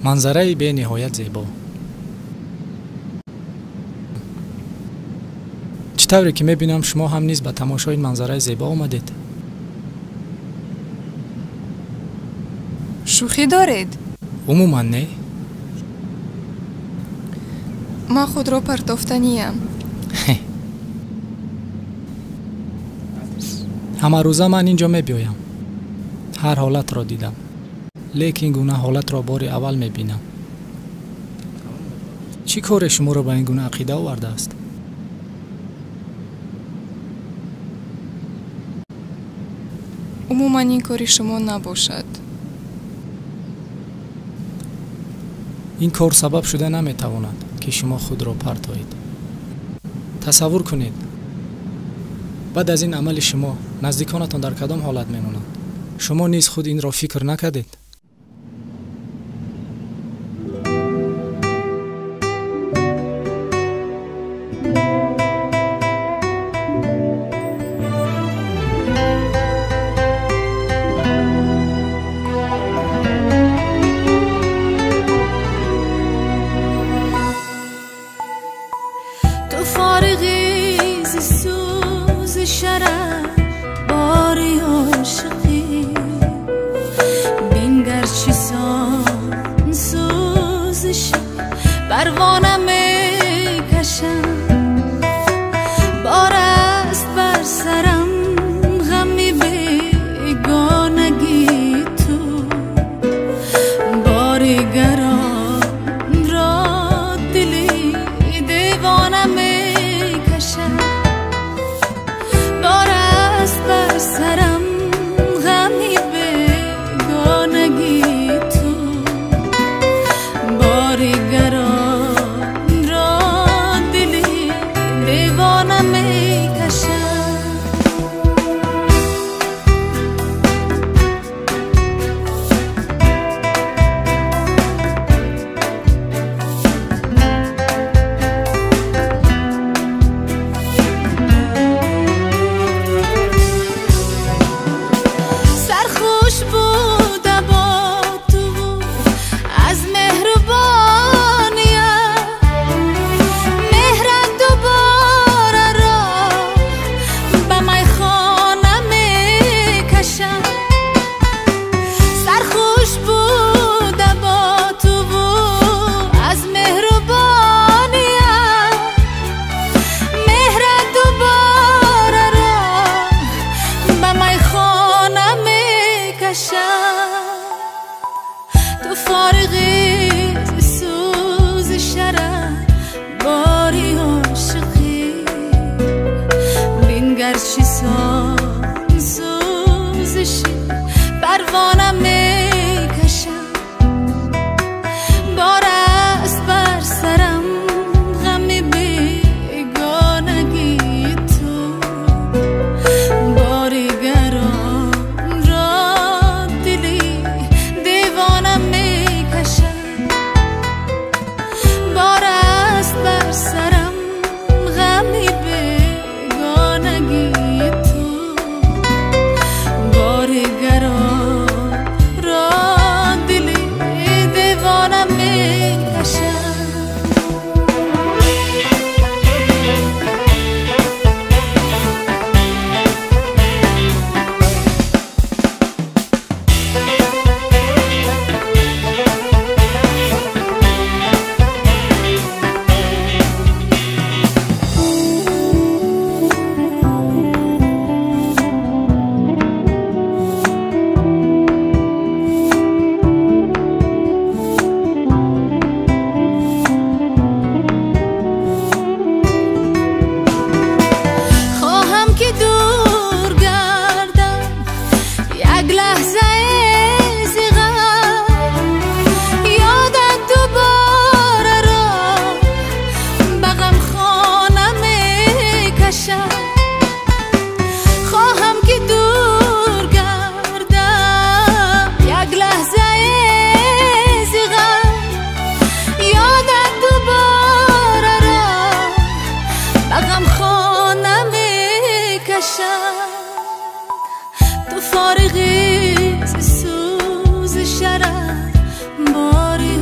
منظره به نهایت زیبا. چطوری که میبینم شما هم نیز به تماشای این منظره زیبا آمدید؟ شوخی دارید؟ عموما نه. ما خود را پرتافتنیم. همه روزه من اینجا میبیایم. هر حالت را دیدم، لیکن این گونه حالت را بار اول میبینم. چی کار شما را به این گونه عقیده آورده است؟ عموما این کاری شما نباشد. این کار سبب شده نمیتواند که شما خود را پرتایید. تصور کنید بعد از این عمل شما نزدیکانتان در کدام حالت میمونند؟ شما نیز خود این را فکر نکردید؟ تو فارغی ز سوز شرف باری عاشقی، بینگر چی سان سوزشی پروانه میکشم. بار است بر سرم غمی بیگانگی تو، باری گران را دلی دیوانه میکشم. بار است بر سرم غمی بیگانگی تو، باری گران را دلی دیوانه میکشم. سرخوش بوده با تو از مهربانیم، مهرت دوباره را به میخانه میکشم. سرخوش بوده با تو از مهربانیم، مهرت دوباره را به میخانه میکشم. تو فارغی ز سوز شرف باری عاشقی، بینگر چی سان سوزشی پروانه میکشم. بار است بر سرم غمی بیگانگی تو، باری گران را دلی دیوانه میکشم. بار است بر سرم غمی بیگانگی تو، باری گران را دلی دیوانه میکشم. خواهم که دور گردم یک لحظه ز غم، یادت دوباره را به غم خانه میکشم. خواهم که دور گردم یک لحظه ز غم، یادت دوباره را به غم خانه میکشم. تو فارغی ز سوز شرف باری